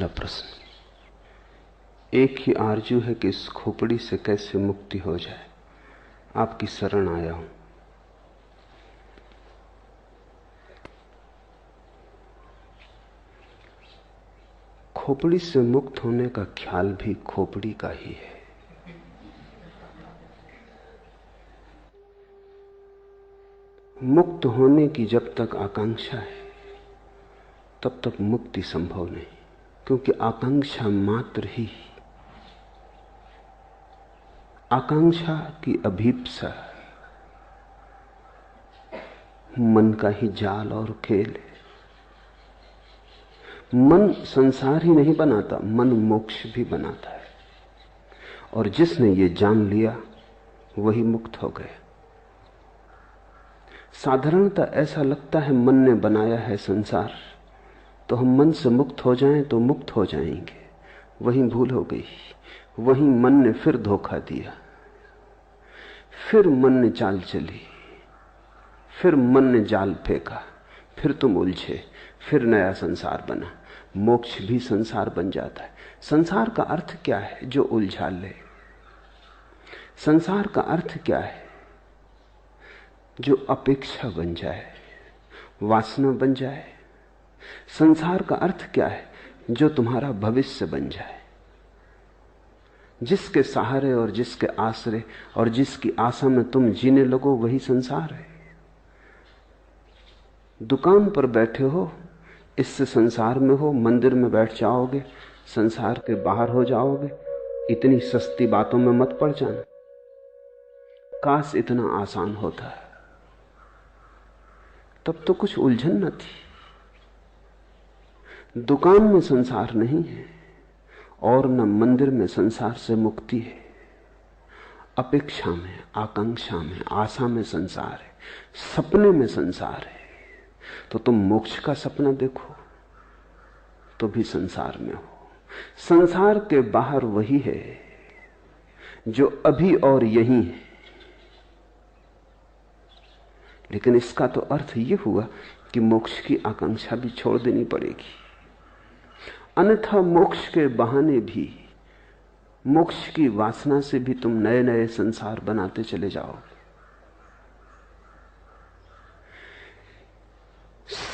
पहला प्रश्न। एक ही आरजू है कि इस खोपड़ी से कैसे मुक्ति हो जाए। आपकी शरण आया हूं। खोपड़ी से मुक्त होने का ख्याल भी खोपड़ी का ही है। मुक्त होने की जब तक आकांक्षा है तब तक मुक्ति संभव नहीं, क्योंकि आकांक्षा मात्र ही, आकांक्षा की अभीप्सा मन का ही जाल और खेल है। मन संसार ही नहीं बनाता, मन मोक्ष भी बनाता है। और जिसने ये जान लिया वही मुक्त हो गया। साधारणतः ऐसा लगता है मन ने बनाया है संसार, तो हम मन से मुक्त हो जाएं तो मुक्त हो जाएंगे। वही भूल हो गई। वही मन ने फिर धोखा दिया, फिर मन ने चाल चली, फिर मन ने जाल फेंका, फिर तुम उलझे, फिर नया संसार बना। मोक्ष भी संसार बन जाता है। संसार का अर्थ क्या है? जो उलझा ले। संसार का अर्थ क्या है? जो अपेक्षा बन जाए, वासना बन जाए। संसार का अर्थ क्या है? जो तुम्हारा भविष्य बन जाए। जिसके सहारे और जिसके आश्रय और जिसकी आशा में तुम जीने लगो वही संसार है। दुकान पर बैठे हो, इससे संसार में हो। मंदिर में बैठ जाओगे, संसार के बाहर हो जाओगे। इतनी सस्ती बातों में मत पड़ जाना। काश इतना आसान होता है, तब तो कुछ उलझन न थी। दुकान में संसार नहीं है और न मंदिर में संसार से मुक्ति है। अपेक्षा में, आकांक्षा में, आशा में संसार है, सपने में संसार है। तो तुम मोक्ष का सपना देखो तो भी संसार में हो। संसार के बाहर वही है जो अभी और यहीं है। लेकिन इसका तो अर्थ यह हुआ कि मोक्ष की आकांक्षा भी छोड़ देनी पड़ेगी। अन्यथा मोक्ष के बहाने भी, मोक्ष की वासना से भी तुम नए नए संसार बनाते चले जाओगे।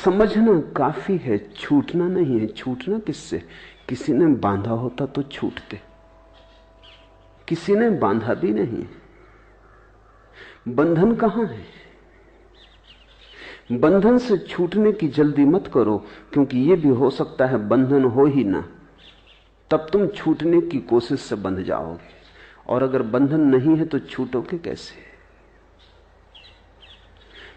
समझना काफी है, छूटना नहीं है। छूटना किससे? किसी ने बांधा होता तो छूटते, किसी ने बांधा भी नहीं। बंधन कहां है? बंधन से छूटने की जल्दी मत करो, क्योंकि यह भी हो सकता है बंधन हो ही ना, तब तुम छूटने की कोशिश से बंध जाओगे। और अगर बंधन नहीं है तो छूटोगे कैसे?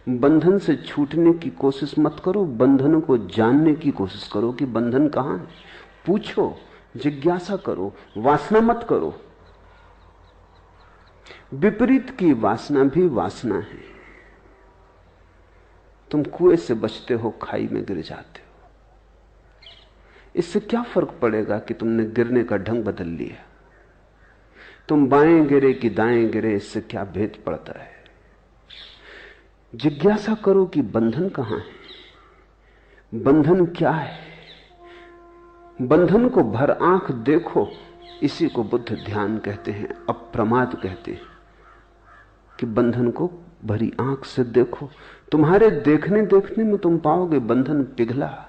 बंधन से छूटने की कोशिश मत करो, बंधन को जानने की कोशिश करो कि बंधन कहां है। पूछो, जिज्ञासा करो, वासना मत करो। विपरीत की वासना भी वासना है। तुम कुएं से बचते हो, खाई में गिर जाते हो। इससे क्या फर्क पड़ेगा कि तुमने गिरने का ढंग बदल लिया? तुम बाएं गिरे कि दाएं गिरे, इससे क्या भेद पड़ता है? जिज्ञासा करो कि बंधन कहां है, बंधन क्या है। बंधन को भर आंख देखो। इसी को बुद्ध ध्यान कहते हैं, अप्रमाद कहते हैं कि बंधन को भरी आंख से देखो। तुम्हारे देखने देखने में तुम पाओगे बंधन पिघला,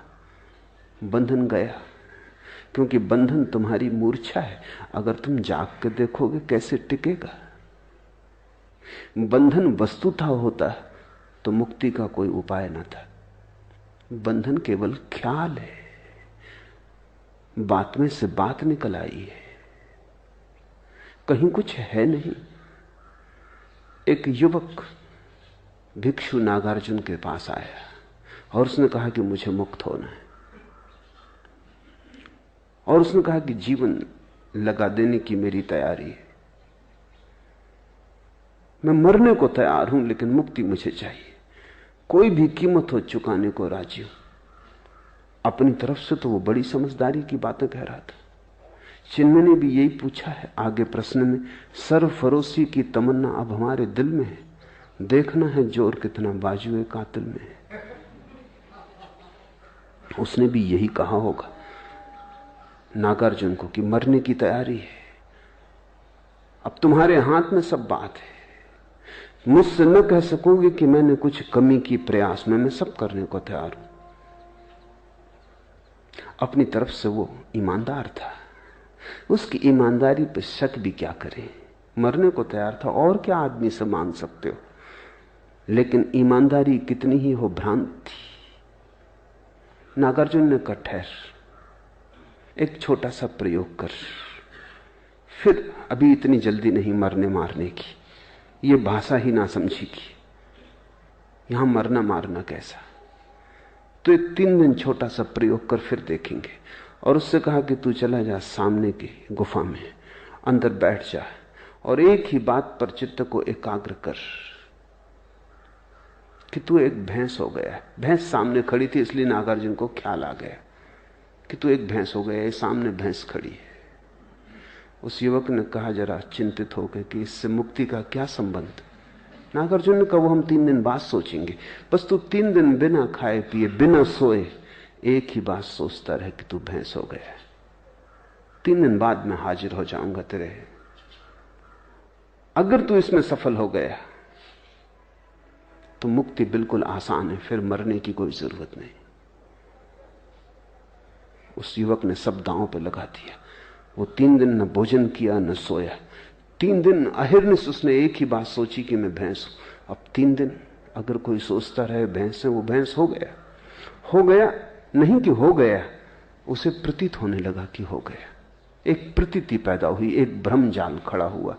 बंधन गया। क्योंकि बंधन तुम्हारी मूर्छा है। अगर तुम जाग के देखोगे कैसे टिकेगा? बंधन वस्तुतः होता तो मुक्ति का कोई उपाय न था। बंधन केवल ख्याल है, बात में से बात निकल आई है, कहीं कुछ है नहीं। एक युवक भिक्षु नागार्जुन के पास आया और उसने कहा कि मुझे मुक्त होना है। और उसने कहा कि जीवन लगा देने की मेरी तैयारी है, मैं मरने को तैयार हूं, लेकिन मुक्ति मुझे चाहिए। कोई भी कीमत हो चुकाने को राजी हूं। अपनी तरफ से तो वो बड़ी समझदारी की बातें कह रहा था। चिन्मय ने भी यही पूछा है आगे प्रश्न में। सरफरोशी की तमन्ना अब हमारे दिल में है, देखना है जोर कितना बाजुए कातिल में है। उसने भी यही कहा होगा। नागार्जुन को कि मरने की तैयारी है, अब तुम्हारे हाथ में सब बात है। मुझसे न कह सकोगे कि मैंने कुछ कमी की प्रयास में, मैं सब करने को तैयार हूं। अपनी तरफ से वो ईमानदार था, उसकी ईमानदारी पर शक भी क्या करें। मरने को तैयार था, और क्या आदमी से मांग सकते हो। लेकिन ईमानदारी कितनी ही हो भ्रांत थी। नागार्जुन ने कहा ठहर, एक छोटा सा प्रयोग कर, फिर अभी इतनी जल्दी नहीं मरने मारने की, ये भाषा ही ना समझेगी, यहां मरना मारना कैसा। तो एक 3 दिन छोटा सा प्रयोग कर, फिर देखेंगे। और उससे कहा कि तू चला जा सामने की गुफा में, अंदर बैठ जा और एक ही बात पर चित्त को एकाग्र कर कि तू एक भैंस हो गया है। भैंस सामने खड़ी थी, इसलिए नागार्जुन को ख्याल आ गया कि तू एक भैंस हो गया है, सामने भैंस खड़ी है। उस युवक ने कहा जरा चिंतित होकर कि इससे मुक्ति का क्या संबंध। नागार्जुन ने कहा वो हम 3 दिन बाद सोचेंगे, बस तू 3 दिन बिना खाए पिए बिना सोए एक ही बात सोचता रहे कि तू भैंस हो गया है। 3 दिन बाद मैं हाजिर हो जाऊंगा तेरे। अगर तू इसमें सफल हो गया तो मुक्ति बिल्कुल आसान है, फिर मरने की कोई जरूरत नहीं। उस युवक ने सब दांव पे लगा दिया। वो 3 दिन न भोजन किया न सोया। 3 दिन अहिर्निश उसने एक ही बात सोची कि मैं भैंस हूं। अब 3 दिन अगर कोई सोचता रहे भैंस है, वो भैंस हो गया। हो गया नहीं कि हो गया, उसे प्रतीत होने लगा कि हो गया। एक प्रतीति पैदा हुई, एक भ्रम जाल खड़ा हुआ।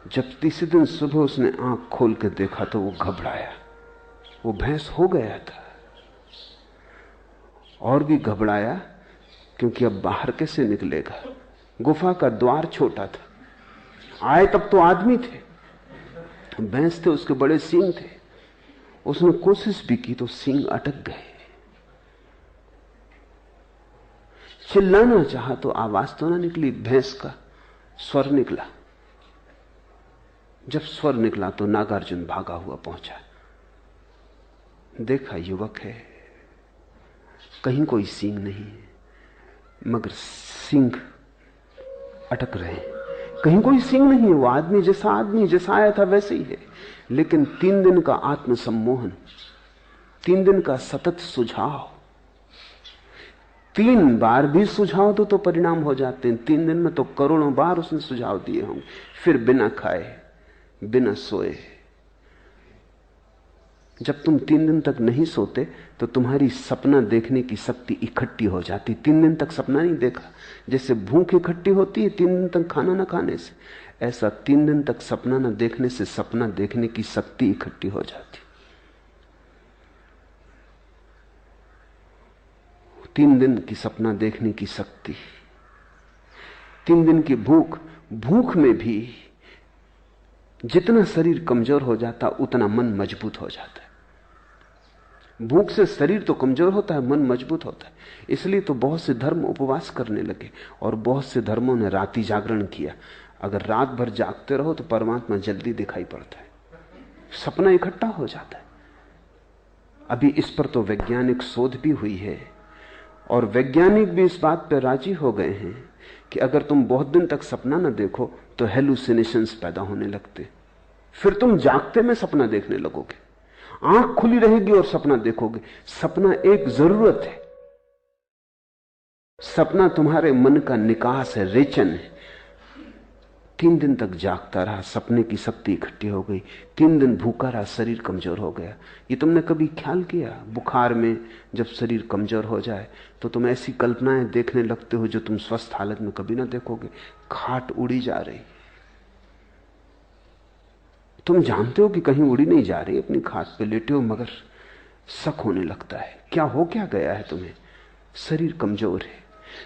जब तीसरे दिन सुबह उसने आंख खोल के देखा तो वो घबराया, वो भैंस हो गया था। और भी घबराया क्योंकि अब बाहर कैसे निकलेगा। गुफा का द्वार छोटा था, आए तब तो आदमी थे, भैंस थे, उसके बड़े सींग थे। उसने कोशिश भी की तो सींग अटक गए। चिल्लाना चाहा तो आवाज तो ना निकली, भैंस का स्वर निकला। जब स्वर निकला तो नागार्जुन भागा हुआ पहुंचा। देखा युवक है, कहीं कोई सींग नहीं है, मगर सींग अटक रहे। कहीं कोई सींग नहीं है, वो आदमी जैसा आया था वैसे ही है। लेकिन 3 दिन का आत्मसम्मोहन, 3 दिन का सतत सुझाव, 3 बार भी सुझाव तो परिणाम हो जाते हैं। 3 दिन में तो करोड़ों बार उसने सुझाव दिए होंगे। फिर बिना खाए बिना सोए। जब तुम 3 दिन तक नहीं सोते तो तुम्हारी सपना देखने की शक्ति इकट्ठी हो जाती। 3 दिन तक सपना नहीं देखा, जैसे भूख इकट्ठी होती है 3 दिन तक खाना ना खाने से, ऐसा 3 दिन तक सपना ना देखने से सपना देखने की शक्ति इकट्ठी हो जाती। 3 दिन की सपना देखने की शक्ति, 3 दिन की भूख में भी जितना शरीर कमजोर हो जाता उतना मन मजबूत हो जाता है। भूख से शरीर तो कमजोर होता है, मन मजबूत होता है। इसलिए तो बहुत से धर्म उपवास करने लगे और बहुत से धर्मों ने रात्रि जागरण किया। अगर रात भर जागते रहो तो परमात्मा जल्दी दिखाई पड़ता है, सपना इकट्ठा हो जाता है। अभी इस पर तो वैज्ञानिक शोध भी हुई है और वैज्ञानिक भी इस बात पर राजी हो गए हैं कि अगर तुम बहुत दिन तक सपना ना देखो तो हेलुसिनेशंस पैदा होने लगते, फिर तुम जागते में सपना देखने लगोगे, आंख खुली रहेगी और सपना देखोगे। सपना एक जरूरत है, सपना तुम्हारे मन का निकास है, रेचन है। 3 दिन तक जागता रहा, सपने की शक्ति इकट्ठी हो गई। 3 दिन भूखा रहा, शरीर कमजोर हो गया। ये तुमने कभी ख्याल किया, बुखार में जब शरीर कमजोर हो जाए तो तुम ऐसी कल्पनाएं देखने लगते हो जो तुम स्वस्थ हालत में कभी ना देखोगे। खाट उड़ी जा रही, तुम जानते हो कि कहीं उड़ी नहीं जा रही, अपनी खाट पे लेटे हो, मगर शक होने लगता है क्या गया है तुम्हें। शरीर कमजोर है।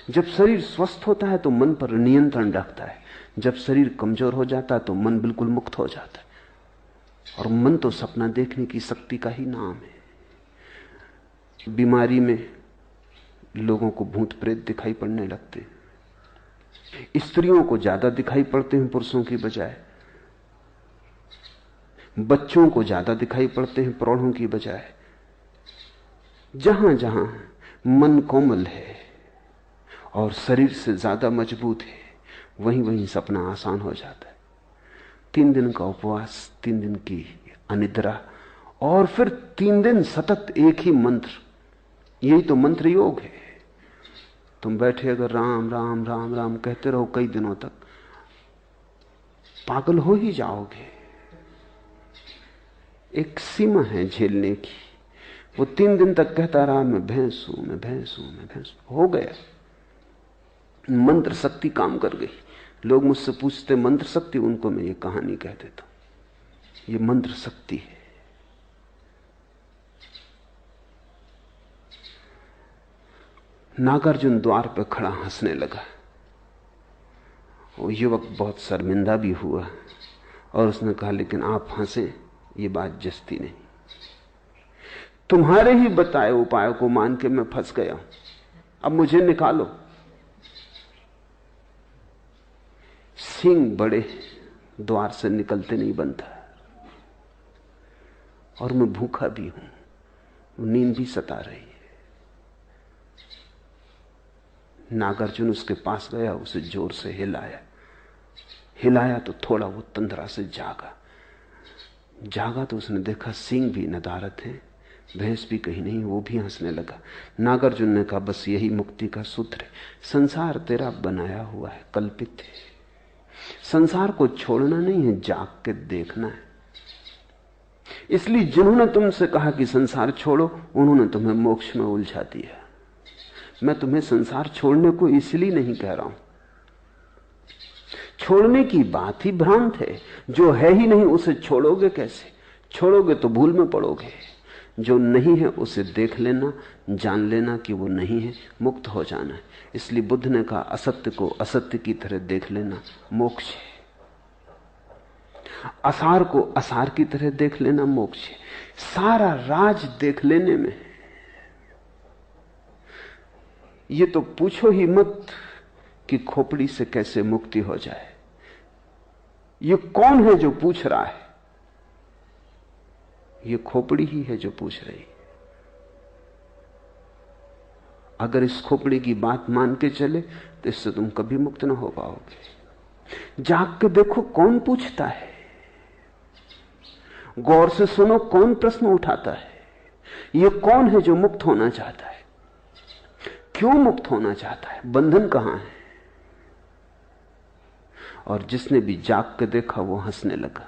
जब शरीर स्वस्थ होता है तो मन पर नियंत्रण रखता है, जब शरीर कमजोर हो जाता है तो मन बिल्कुल मुक्त हो जाता है। और मन तो सपना देखने की शक्ति का ही नाम है। बीमारी में लोगों को भूत प्रेत दिखाई पड़ने लगते हैं, स्त्रियों को ज्यादा दिखाई पड़ते हैं पुरुषों की बजाय, बच्चों को ज्यादा दिखाई पड़ते हैं प्रौढ़ों की बजाय। जहां जहां मन कोमल है और शरीर से ज्यादा मजबूत है, वहीं वहीं सपना आसान हो जाता है। 3 दिन का उपवास, 3 दिन की अनिद्रा, और फिर 3 दिन सतत एक ही मंत्र। यही तो मंत्र योग है। तुम बैठे अगर राम राम राम राम कहते रहो कई दिनों तक, पागल हो ही जाओगे। एक सीमा है झेलने की। वो 3 दिन तक कहता रहा मैं भैंस हूं, मैं भैंस हूं, मैं भैंस हूं। हो गया, मंत्र शक्ति काम कर गई। लोग मुझसे पूछते मंत्र शक्ति, उनको मैं ये कहानी कह देता हूं, ये मंत्र शक्ति है। नागार्जुन द्वार पर खड़ा हंसने लगा। वो युवक बहुत शर्मिंदा भी हुआ और उसने कहा लेकिन आप हंसे, ये बात जस्ती नहीं। तुम्हारे ही बताए उपाय को मान के मैं फंस गया हूं, अब मुझे निकालो। सींग बड़े, द्वार से निकलते नहीं बनता, और मैं भूखा भी हूं, नींद भी सता रही है। नागार्जुन उसके पास गया, उसे जोर से हिलाया तो थोड़ा वो तंद्रा से जागा तो उसने देखा सींग भी नदारत है, भैंस भी कहीं नहीं। वो भी हंसने लगा। नागार्जुन ने कहा बस यही मुक्ति का सूत्र है। संसार तेरा बनाया हुआ है, कल्पित है। संसार को छोड़ना नहीं है, जाग के देखना है। इसलिए जिन्होंने तुमसे कहा कि संसार छोड़ो, उन्होंने तुम्हें मोक्ष में उलझा दिया। मैं तुम्हें संसार छोड़ने को इसलिए नहीं कह रहा हूं। छोड़ने की बात ही भ्रांत है। जो है ही नहीं उसे छोड़ोगे कैसे? छोड़ोगे तो भूल में पड़ोगे। जो नहीं है उसे देख लेना, जान लेना कि वो नहीं है, मुक्त हो जाना है। इसलिए बुद्ध ने कहा असत्य को असत्य की तरह देख लेना मोक्ष है, असार को असार की तरह देख लेना मोक्ष है। सारा राज देख लेने में। ये तो पूछो ही मत कि खोपड़ी से कैसे मुक्ति हो जाए। ये कौन है जो पूछ रहा है? ये खोपड़ी ही है जो पूछ रही है। अगर इस खोपड़ी की बात मान के चले तो इससे तुम कभी मुक्त ना हो पाओगे। जाग के देखो कौन पूछता है, गौर से सुनो कौन प्रश्न उठाता है। ये कौन है जो मुक्त होना चाहता है? क्यों मुक्त होना चाहता है? बंधन कहां है? और जिसने भी जाग के देखा वो हंसने लगा,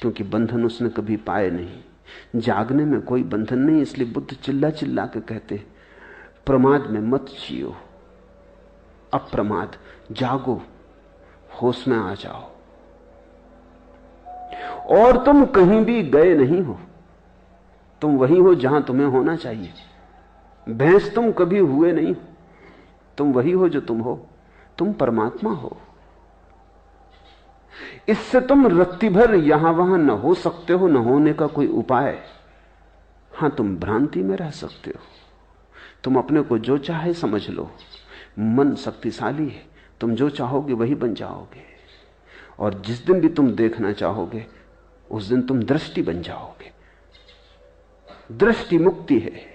क्योंकि बंधन उसने कभी पाए नहीं। जागने में कोई बंधन नहीं। इसलिए बुद्ध चिल्ला चिल्ला के कहते प्रमाद में मत जियो, अप्रमाद, जागो, होश में आ जाओ। और तुम कहीं भी गए नहीं हो, तुम वही हो जहां तुम्हें होना चाहिए। भैंस तुम कभी हुए नहीं, तुम वही हो जो तुम हो। तुम परमात्मा हो। इससे तुम रत्ती भर यहां वहां न हो सकते हो, न होने का कोई उपाय। हां, तुम भ्रांति में रह सकते हो। तुम अपने को जो चाहे समझ लो। मन शक्तिशाली है, तुम जो चाहोगे वही बन जाओगे। और जिस दिन भी तुम देखना चाहोगे उस दिन तुम दृष्टि बन जाओगे। दृष्टि मुक्ति है।